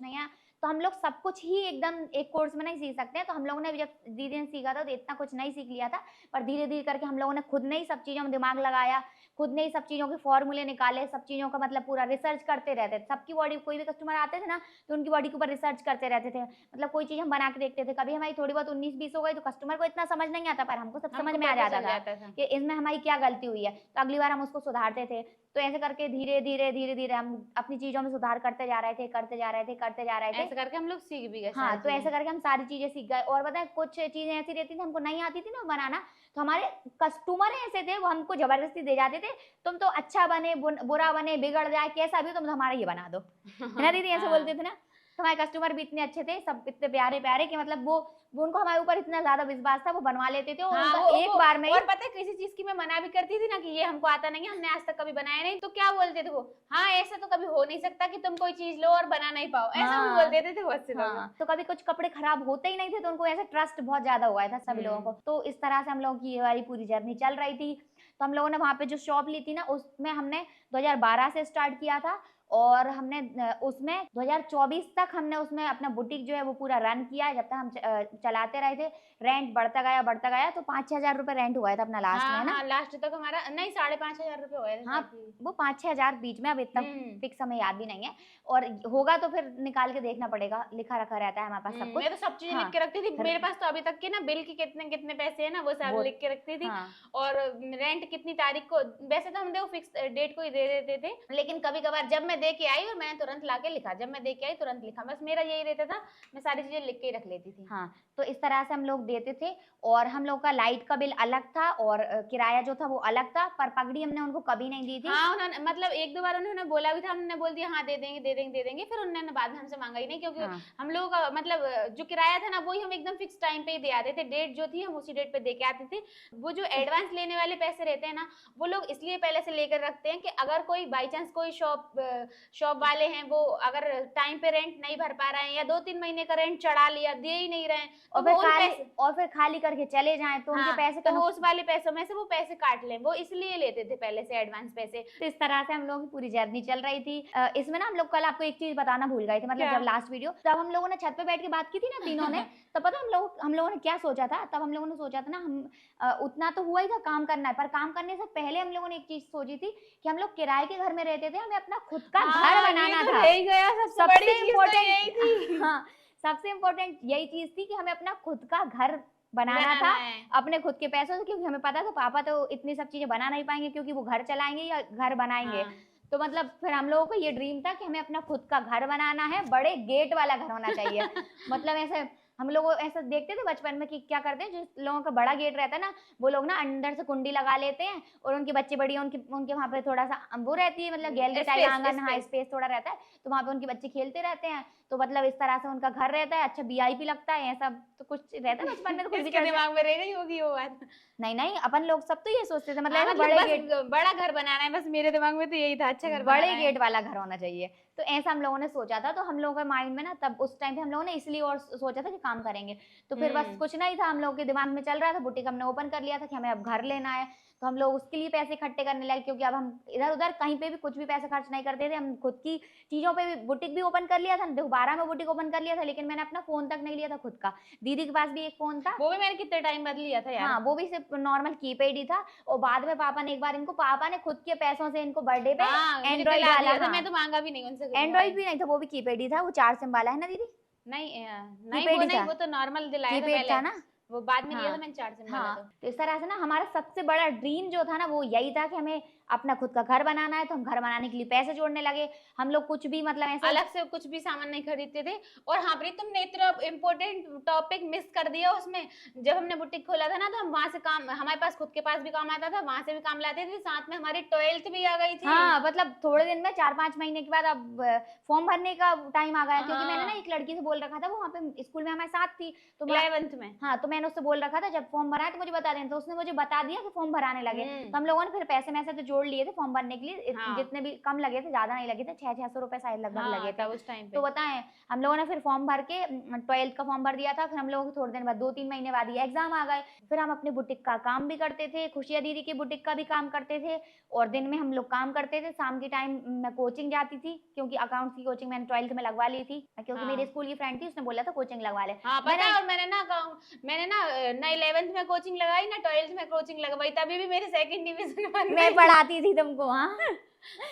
नया, तो हम लोग सब कुछ ही एकदम एक कोर्स में नहीं सीख सकते हैं। तो हम लोगों ने जब दीदी ने सीखा था तो इतना कुछ नहीं सीख लिया था, पर धीरे धीरे करके हम लोगों ने खुद ने ही सब चीजों में दिमाग लगाया, खुद ने ही सब चीजों के फॉर्मूले निकाले, सब चीजों का मतलब पूरा रिसर्च करते रहते थे। सबकी बॉडी, कोई भी कस्टमर आते थे ना तो उनकी बॉडी के ऊपर रिसर्च करते रहते थे। मतलब कोई चीज हम बना के देखते थे, कभी हमारी थोड़ी बहुत 19-20 हो गई तो कस्टमर को इतना समझ नहीं आता, पर हमको सब समझ में आ जाता था कि इसमें हमारी क्या गलती हुई है, तो अगली बार हम उसको सुधारते थे। तो ऐसे करके धीरे धीरे हम अपनी चीजों में सुधार करते जा रहे थे। ऐसे करके हम लोग सीख भी गए। हाँ, तो ऐसे करके हम सारी चीजें सीख गए। और बताए कुछ चीजें ऐसी रहती थी हमको नहीं आती थी ना बनाना, तो हमारे कस्टमर ऐसे थे वो हमको जबरदस्ती दे जाते थे, तुम तो अच्छा बने बुरा बने बिगड़ जाए कैसा भी, तुम तो हमारा ये बना दो। है ना दीदी, ऐसे बोलते थे ना। हमारे कस्टमर भी इतने अच्छे थे, सब इतने प्यारे कि मतलब वो उनको हमारे ऊपर इतना ज्यादा विश्वास था, वो बनवा लेते थे। एक बार में। और पता है किसी चीज की मैं मना भी करती थी ना कि ये हमको आता नहीं है, हमने आज तक कभी बनाया नहीं, तो क्या बोलते थे वो, हाँ ऐसा तो कभी हो नहीं सकता कि तुम कोई चीज लो और बना नहीं पाओ, ऐसा भी बोल देते थे बहुत से लोग। तो कभी कुछ कपड़े खराब होते ही नहीं थे, तो उनको ऐसे ट्रस्ट बहुत ज्यादा हुआ था सभी लोगों को। तो इस तरह से हम लोगों की ये वाली पूरी जर्नी चल रही थी। तो हम लोगों ने वहाँ पे जो शॉप ली थी ना, उसमें हमने 2012 से स्टार्ट किया था और हमने उसमें 2024 तक हमने उसमें अपना बुटीक जो है वो पूरा रन किया है। जब तक हम चलाते रहे थे, रेंट बढ़ता गया, तो 5-6 हजार रुपए रेंट हुआ था अपना लास्ट में, है ना? हाँ, लास्ट तक हमारा नहीं 5,500 रुपए हुए थे। हाँ, वो 5-6 हजार बीच में, अब इतना फिक्स हमें याद भी नहीं है, और होगा तो फिर निकाल के देखना पड़ेगा, लिखा रखा रहता है हमारे पास सब कुछ। मैं तो सब चीजें लिख के रखती थी, मेरे पास तो अभी तक के ना बिल की कितने कितने पैसे है ना वो सब लिख के रखती थी। और रेंट कितनी तारीख को, वैसे तो हम देखो फिक्स डेट को ही दे देते थे, लेकिन कभी कभार जब मैं दे के आई और मैंने तुरंत लाके लिखा, जब मैं दे के आई तुरंत लिखा, बस मेरा यही रहता था, मैं सारी चीजें लिख के ही रख लेती थी। हाँ, तो इस तरह से हम लोग देते थे, और हम लोग का लाइट का बिल अलग था और किराया जो था वो अलग था, पर पगड़ी हमने उनको कभी नहीं दी थी। हाँ, उन्होंने मतलब एक दो बार उन्होंने बोला भी था, हमने बोल दिया हाँ दे देंगे, फिर उन्होंने बाद में हमसे मांगा ही नहीं, क्योंकि हम लोगों का मतलब जो किराया था ना वही हम एकदम फिक्स टाइम पे ही दे आते थे, डेट जो थी हम उसी डेट पे दे के आते थे। वो जो एडवांस लेने वाले पैसे रहते हैं ना, वो लोग इसलिए पहले से लेकर रखते हैं कि अगर कोई बाई चांस कोई शॉप वाले हैं, वो अगर टाइम पे रेंट नहीं भर पा रहे हैं या 2-3 महीने का रेंट चढ़ा लिया, दे ही नहीं रहे हैं, और फिर खाली करके चले जाएं तो उनके पैसे, तो उस वाले पैसों में से वो पैसे काट लें, वो इसलिए लेते थे पहले से एडवांस पैसे। तो इस तरह से हम लोगों की पूरी जर्नी चल रही थी। इसमें ना हम लोग कल आपको एक चीज बताना भूल गए थे, मतलब जब लास्ट वीडियो, जब हम लोगों ने छत पे बैठ के बात की थी ना तीनों ने, तो पता हम लोगों ने क्या सोचा था? तब हम लोगों ने सोचा था ना, हम उतना तो हुआ ही था, काम करना है, पर काम करने से पहले हम लोगों ने एक चीज सोची थी कि हम लोग किराए के घर में रहते थे, हमें अपना खुद का घर बनाना था। सबसे इम्पोर्टेंट, हाँ, सबसे इम्पोर्टेंट यही चीज थी कि हमें अपना खुद का घर बनाना था अपने खुद के पैसों से, क्योंकि हमें पता था पापा तो इतनी सब चीजें बना नहीं पाएंगे, क्योंकि वो घर चलाएंगे या घर बनाएंगे। तो मतलब फिर हम लोगों को ये ड्रीम था कि हमें अपना खुद का घर बनाना है, बड़े गेट वाला घर होना चाहिए। मतलब ऐसे हम लोग ऐसा देखते थे बचपन में कि क्या करते हैं, जिस लोगों का बड़ा गेट रहता है ना, वो लोग ना अंदर से कुंडी लगा लेते हैं, और उनकी बच्चे बड़ी है, उनके वहाँ पे थोड़ा सा वो रहती है, मतलब गैलरी टाइप आंगन, हाँ, स्पेस थोड़ा रहता है, तो वहाँ पे उनके बच्चे खेलते रहते हैं, तो मतलब इस तरह से उनका घर रहता है, अच्छा वीआईपी लगता है, ऐसा तो कुछ रहता है बचपन में, तो कुछ भी दिमाग में रह गई होगी वो बात। नहीं, अपन लोग सब तो ये सोचते थे, मतलब बड़ा घर बनाना है, बस मेरे दिमाग में तो यही था, अच्छा घर, बड़े गेट वाला घर होना चाहिए। तो ऐसा हम लोगों ने सोचा था, तो हम लोगों के माइंड में ना तब उस टाइम पे हम लोगों ने इसलिए और सोचा था कि काम करेंगे, तो फिर बस कुछ नहीं था, हम लोग के दिमाग में चल रहा था, बुटीक हमने ओपन कर लिया था कि हमें अब घर लेना है, तो हम लोग उसके लिए पैसे इकट्ठे करने लगे, क्योंकि अब हम इधर उधर कहीं पे भी कुछ भी पैसे खर्च नहीं करते थे, हम खुद की चीजों पे भी बुटीक भी ओपन कर लिया था, दोबारा में बुटीक ओपन कर लिया था, लेकिन मैंने अपना फोन तक नहीं लिया था खुद का, दीदी के पास भी एक फोन था, वो भी मैंने कितने टाइम बाद लिया था यार। हाँ, वो भी सिर्फ नॉर्मल कीपैड ही था, और बाद में पापा ने एक बार पापा ने खुद के पैसों से इनको बर्थडे पे एंड्रॉइड वाला, मैं तो मांगा भी नहीं उनसे, एंड्रॉइड भी नहीं था, वो भी कीपैड ही था, वो 4 सिम वाला है ना दीदी? नहीं, वो तो नॉर्मल दिलाया था पहले, था ना, वो बाद में लिया था मैंने 4 सिम वाला। तो इस तरह से ना हमारा सबसे बड़ा ड्रीम जो था ना वो यही था कि हमें अपना खुद का घर बनाना है, तो हम घर बनाने के लिए पैसे जोड़ने लगे, हम लोग कुछ भी मतलब ऐसा अलग से कुछ भी सामान नहीं खरीदते थे। और हाँ प्रीत, तुमने इतना इम्पोर्टेंट टॉपिक मिस कर दिया उसमें, जब हमने बुटीक खोला था ना, तो हम वहां से काम, हमारे पास खुद के पास भी काम आता था, वहां से भी काम लाते थे, साथ में हमारी 12th भी आ गई थी। हाँ, मतलब थोड़े दिन में 4-5 महीने के बाद अब फॉर्म भरने का टाइम आ गया, क्योंकि मैंने ना एक लड़की से बोल रखा था, वो वहाँ पे स्कूल में हमारे साथ थी, तो 11th में, हाँ, तो मैंने उससे बोल रखा था जब फॉर्म भरा तो मुझे बता देना, तो उसने मुझे बता दिया कि फॉर्म भराने लगे, तो हम लोगों ने फिर पैसे तो जोड़ लिए थे फॉर्म भरने के लिए, जितने भी कम लगे थे, ज्यादा नहीं लगे थे, 600 रुपए शायद लगभग लगे थे उस टाइम पे। तो बताएं, हम लोगों ने फिर फॉर्म भर के 12th का फॉर्म भर दिया था, फिर हम लोगों को थोड़े दिन बाद 2-3 महीने बाद ये एग्जाम आ गए, फिर हम अपने बुटीक का काम भी करते थे, खुशिया दीदी की बुटीक का भी काम करते थे, और दिन में हम लोग काम करते थे, शाम के टाइम मैं कोचिंग जाती थी, क्योंकि अकाउंट्स की कोचिंग मैंने 12th में लगवा ली थी, क्योंकि मेरे स्कूल की फ्रेंड थी, उसने बोला था कोचिंग लगवा ले। मैंने ना 11th में कोचिंग लगाई ना 12th में कोचिंग लगवाई, तभी भी मेरे 2nd डिवीजन मैं पढ़ाती थी तुमको। हाँ,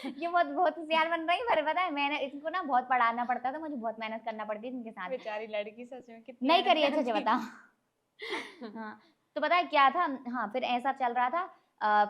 ये बहुत होशियार बन रही है, पता है मैंने इनको ना बहुत पढ़ाना पड़ता था, मुझे बहुत मेहनत करना पड़ती थी इनके साथ। बेचारी लड़की सच में कितनी नहीं करी, अच्छा बताओ। हाँ, तो पता है क्या था, हाँ, फिर ऐसा चल रहा था,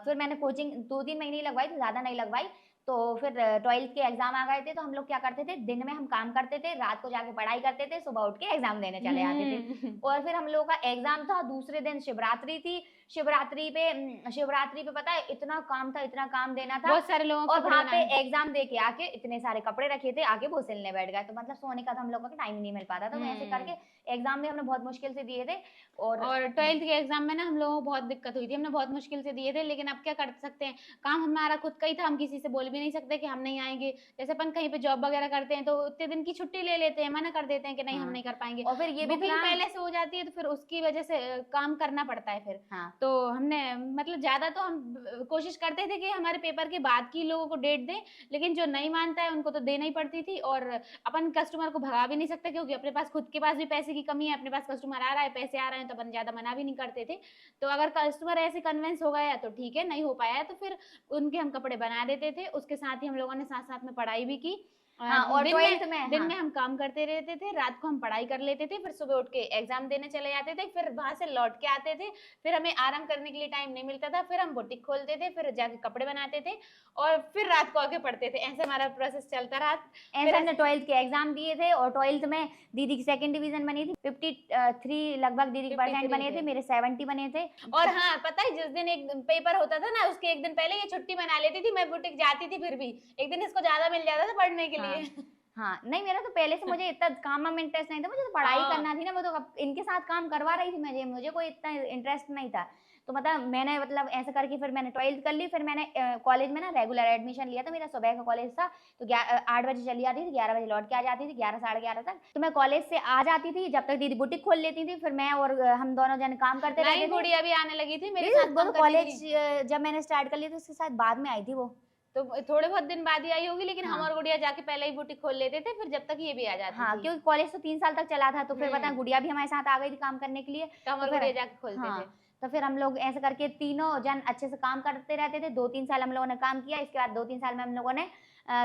फिर मैंने कोचिंग 2-3 महीने लगवाई थी, ज्यादा नहीं लगवाई, तो फिर 12th के एग्जाम आ गए थे, तो हम लोग क्या करते थे, दिन में हम काम करते थे, रात को जाके पढ़ाई करते थे, सुबह उठ के एग्जाम देने चले आते थे। और फिर हम लोगों का एग्जाम था, दूसरे दिन शिवरात्रि थी, शिवरात्रि पे पता है इतना काम देना था, बहुत सारे लोगों को, और वहाँ पे एग्जाम दे के आके इतने सारे कपड़े रखे थे, आके वो सिलने बैठ गए, तो मतलब सोने का तो हम लोग का टाइम नहीं मिल पाता, तो ऐसे करके एग्जाम भी हमने बहुत मुश्किल से दिए थे। और 12th के एग्जाम में ना हम लोगों को बहुत दिक्कत हुई थी, हमने बहुत मुश्किल से दिए थे, लेकिन अब क्या कर सकते हैं, काम हमारा खुद का ही था, हम किसी से बोल भी नहीं सकते कि हम नहीं आएंगे, जैसे अपन कहीं पे जॉब वगैरह करते हैं तो उतने दिन की छुट्टी ले लेते हैं, मना कर देते हैं कि नहीं हम नहीं कर पाएंगे, और फिर ये भी पहले से हो जाती है, तो फिर उसकी वजह से काम करना पड़ता है फिर। हाँ, तो हमने मतलब ज्यादा तो हम कोशिश करते थे कि हमारे पेपर के बाद की लोगों को डेट दें, लेकिन जो नहीं मानता है उनको तो देना ही पड़ती थी। और अपन कस्टमर को भगा भी नहीं सकते, क्योंकि अपने पास खुद के पास भी पैसे की कमी है, अपने पास कस्टमर आ रहा है, पैसे आ रहे हैं, तो अपन ज्यादा मना भी नहीं करते थे। तो अगर कस्टमर ऐसे कन्विंस हो गया तो ठीक है, नहीं हो पाया है तो फिर उनके हम कपड़े बना देते थे। उसके साथ ही हम लोगों ने साथ साथ में पढ़ाई भी की। हाँ, और दिन 12th में में हाँ। हम काम करते रहते थे, रात को हम पढ़ाई कर लेते थे, फिर सुबह उठ के एग्जाम देने चले जाते थे, फिर वहां से लौट के आते थे, फिर हमें आराम करने के लिए टाइम नहीं मिलता था, फिर हम बुटीक खोलते थे, फिर जाके कपड़े बनाते थे और फिर रात को आके पढ़ते थे। ऐसे हमारा प्रोसेस चलता रहा। ऐसे हमने 12th के एग्जाम दिए थे और 12th में दीदी की सेकंड डिवीजन बनी थी, 53 लगभग दीदी के 53 परसेंट बने थे, मेरे 70 बने थे। और हाँ, पता है जिस दिन एक पेपर होता था ना, उसके एक दिन पहले ये छुट्टी मना लेती थी, मैं बुटीक जाती थी, फिर भी एक दिन इसको ज्यादा मिल जाता था पढ़ने के लिए। हाँ, नहीं मेरा तो पहले से मुझे इतना काम में इंटरेस्ट नहीं था, मुझे तो पढ़ाई हाँ। करना थी ना, वो तो इनके साथ काम करवा रही थी, मुझे कोई इतना इंटरेस्ट नहीं था। तो मतलब मैंने मतलब ऐसे करके फिर मैंने 12th कर ली, फिर मैंने कॉलेज में ना रेगुलर एडमिशन लिया था, मेरा सुबह का कॉलेज था, तो 8 बजे चली जाती थी, 11 बजे लौट के आ जाती थी, 11 साढ़े 11 तक। तो मैं कॉलेज से आ जाती थी, जब तक दीदी बुटीक खोल लेती थी, फिर मैं और हम दोनों जन काम करते रहते थे। गुड़िया भी आने लगी थी मेरे दीदी साथ वो काम तो करने के कॉलेज लिए। जब मैंने स्टार्ट कर लिया तो उसके साथ बाद में आई थी वो। तो थोड़े बहुत दिन बाद ही आई होगी, लेकिन हम हाँ। और गुड़िया जाके पहले ही बुटीक खोल लेते थे, फिर जब तक ये भी आ जाती हाँ, थी। क्योंकि कॉलेज तो 3 साल तक चला था, तो फिर पता हम्म। गुड़िया भी हमारे साथ आ गई थी काम करने के लिए। तो हम और तो फिर गुड़िया जाके खोलते हाँ, थे। तो फिर हम लोग ऐसे करके तीनों जन अच्छे से काम करते रहते थे। 2-3 साल हम लोगों ने काम किया, इसके बाद 2-3 साल में हम लोगों ने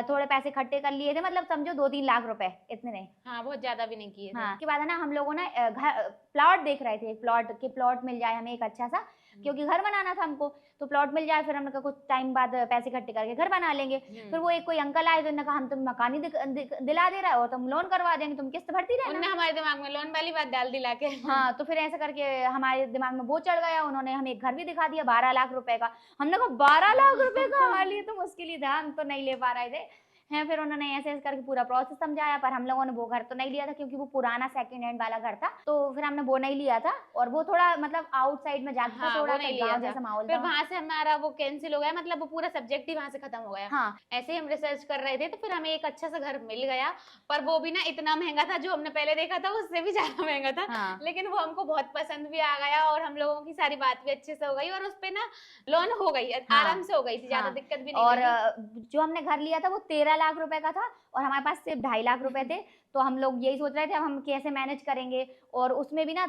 थोड़े पैसे इकट्ठे कर लिए थे, मतलब समझो 2-3 लाख रुपए, इतने नहीं। हाँ, बहुत ज्यादा भी नहीं किए थे। हाँ, उसके बाद है ना हम लोगों ने घर प्लॉट देख रहे थे, प्लॉट मिल जाए हमें एक अच्छा सा, क्योंकि घर बनाना था हमको, तो प्लॉट मिल जाए, फिर हमने कहा कुछ टाइम बाद पैसे इकट्ठे करके घर बना लेंगे। फिर वो एक कोई अंकल आए तो उन्होंने कहा हम तुम मकान ही दिला दे रहा हो, तुम लोन करवा देंगे, तुम किस्त भरती रहना। उनने हमारे दिमाग में लोन वाली बात डाल दी लाके। हाँ, तो फिर ऐसा करके हमारे दिमाग में वो चढ़ गया, उन्होंने हमें एक घर भी दिखा दिया 12 लाख रुपए का। हमने कहा 12 लाख रुपए का, हमारे लिए तो मुश्किल ही था, हम तो नहीं ले पा रहे थे हैं। फिर उन्होंने ऐसे ऐसे करके पूरा प्रोसेस समझाया, पर हम लोगों ने वो घर तो नहीं लिया था, क्योंकि वो पुराना सेकंड हैंड वाला घर था, तो फिर हमने वो नहीं लिया था, और वो थोड़ा मतलब आउटसाइड में जाता था, हाँ, थोड़ा वो सा नहीं लिया गाँव था। जैसा माहौल फिर था। वहां से हमारा वो कैंसिल हो गया, मतलब वो पूरा सब्जेक्ट ही वहां से खत्म हो गया। हाँ, ऐसे ही हम रिसर्च कर रहे थे, तो फिर हमें एक अच्छा सा घर मिल गया, पर वो भी ना इतना महंगा था, जो हमने पहले देखा था उससे भी ज्यादा महंगा था। हाँ, लेकिन वो हमको बहुत पसंद भी आ गया, और हम लोगों की सारी बात भी अच्छे से हो गई, और उसपे ना लोन हो गई, आराम से हो गई थी, ज्यादा हाँ। दिक्कत भी नहीं और हुई। जो हमने घर लिया था वो 13 लाख रुपए का था, और हमारे पास सिर्फ 2.5 लाख रुपए थे। तो हम लोग यही सोच रहे थे अब हम कैसे मैनेज करेंगे, और उसमें भी ना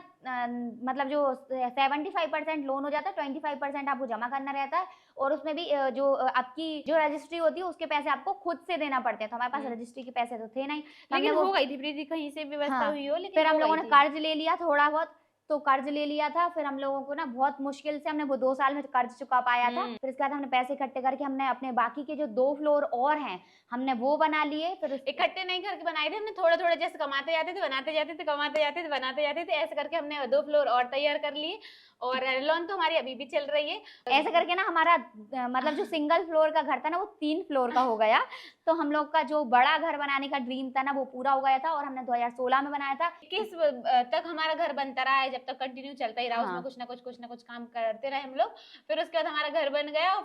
मतलब जो 75% लोन हो जाता है, 25% आपको जमा करना रहता है, और उसमें भी जो आपकी जो रजिस्ट्री होती है उसके पैसे आपको खुद से देना पड़ते हैं। तो हमारे पास रजिस्ट्री के पैसे तो थे नहीं, तो हमने लेकिन वो हो गई थी प्रीति, कहीं से व्यवस्था हाँ, हुई हो, लेकिन फिर हम हो लोगों गई ने थी। कर्ज ले लिया थोड़ा बहुत, तो कर्ज ले लिया था। फिर हम लोगों को ना बहुत मुश्किल से हमने वो 2 साल में कर्ज चुका पाया था। फिर इसके बाद हमने पैसे इकट्ठे करके हमने अपने बाकी के जो 2 फ्लोर और हैं, हमने वो बना लिए। फिर इकट्ठे नहीं करके बनाए थे हमने, थोड़ा थोड़ा जैसे कमाते जाते थे, बनाते जाते थे, कमाते जाते थे, बनाते जाते थे, ऐसे करके हमने 2 फ्लोर और तैयार कर लिए, और लोन तो हमारी अभी भी चल रही है। ऐसे करके ना हमारा मतलब जो सिंगल फ्लोर का घर था ना वो 3 फ्लोर का हो गया। तो हम लोग का जो बड़ा घर बनाने का ड्रीम था ना वो पूरा हो गया था, और हमने 2016 में बनाया था। 21 तक हमारा घर बनता रहा है, जब तक कंटिन्यू चलता ही रहा, हाँ। उसमें कुछ ना कुछ काम करते रहे हम लोग। फिर उसके बाद हमारा घर बन गया, और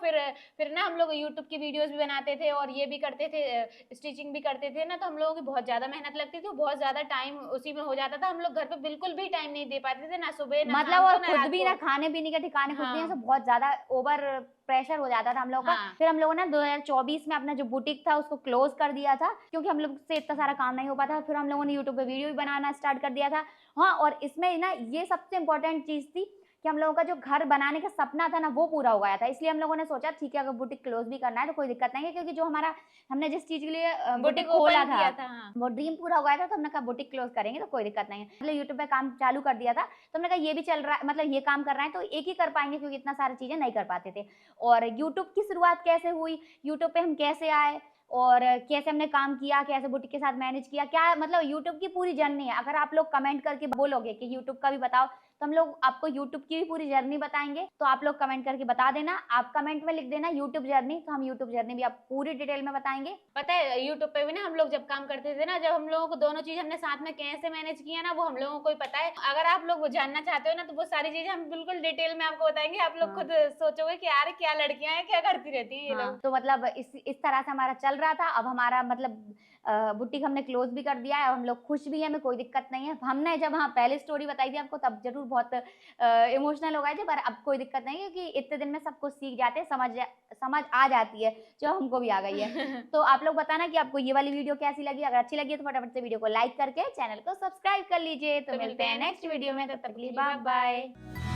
फिर ना हम लोग यूट्यूब की वीडियोस भी बनाते थे, और ये भी करते थे, स्टिचिंग भी करते थे ना, तो हम लोगों की बहुत ज्यादा मेहनत लगती थी, बहुत ज्यादा टाइम उसी में हो जाता था। हम लोग घर पे बिल्कुल भी टाइम नहीं दे पाते थे, ना सुबह ना मतलब शाम और को, ना खुद रात भी को। ना खाने पीने के ठिकाने कुछ नहीं है, हाँ। सब बहुत ज्यादा ओवर प्रेशर हो जाता था हम लोग का। हाँ। फिर हम लोगों ने 2024 में अपना जो बुटीक था उसको क्लोज कर दिया था, क्योंकि हम लोग से इतना सारा काम नहीं हो पाता। फिर हम लोगों ने यूट्यूब पे वीडियो भी बनाना स्टार्ट कर दिया था। हाँ, और इसमें ना ये सबसे इम्पोर्टेंट चीज थी कि हम लोगों का जो घर बनाने का सपना था ना वो पूरा हो गया था। इसलिए हम लोगों ने सोचा ठीक है, अगर बुटीक क्लोज भी करना है तो कोई दिक्कत नहीं है, क्योंकि जो हमारा हमने जिस चीज के लिए बुटीक खोला ओपन किया था था। हाँ। वो ड्रीम पूरा हो गया था। तो हमने कहा बुटीक क्लोज करेंगे तो कोई दिक्कत नहीं है। मतलब यूट्यूब पे काम चालू कर दिया था, तो हमने कहा ये भी चल रहा है, मतलब ये काम कर रहे हैं तो एक ही कर पाएंगे, क्योंकि इतना सारी चीजें नहीं कर पाते थे। और यूट्यूब की शुरुआत कैसे हुई, यूट्यूब पे हम कैसे आए, और कैसे हमने काम किया, कैसे बुटीक के साथ मैनेज किया, क्या मतलब यूट्यूब की पूरी जर्नी है। अगर आप लोग कमेंट करके बोलोगे कि यूट्यूब का भी बताओ, तो हम लोग आपको यूट्यूब की भी पूरी जर्नी बताएंगे। तो आप लोग कमेंट करके बता देना, आप कमेंट में लिख देना यूट्यूब जर्नी, तो हम यूट्यूब जर्नी भी आप पूरी डिटेल में बताएंगे। पता है यूट्यूब पे भी ना हम लोग जब काम करते थे ना, जब हम लोगों को दोनों चीज हमने साथ में कैसे मैनेज किया ना, वो हम लोगों को ही पता है। अगर आप लोग वो जानना चाहते हो ना, तो वो सारी चीजें हम बिल्कुल डिटेल में आपको बताएंगे। आप लोग हाँ। खुद सोचोगे कि यार क्या लड़कियां हैं, क्या करती रहती है ये हाँ, लोग। तो मतलब इस तरह से हमारा चल रहा था। अब हमारा मतलब बुटीक हमने क्लोज भी कर दिया है, और हम लोग खुश भी हैं, हमें कोई दिक्कत नहीं है। हमने जब हाँ पहले स्टोरी बताई थी आपको, तब जरूर बहुत इमोशनल हो गए थे, पर अब कोई दिक्कत नहीं है, क्योंकि इतने दिन में सब कुछ सीख जाते हैं, समझ आ जाती है, जो हमको भी आ गई है। तो आप लोग बताना कि आपको ये वाली वीडियो कैसी लगी। अगर अच्छी लगी है तो फटाफट से वीडियो को लाइक करके चैनल को सब्सक्राइब कर लीजिए। तो मिलते हैं नेक्स्ट वीडियो में, तब तक के लिए बाय बाय।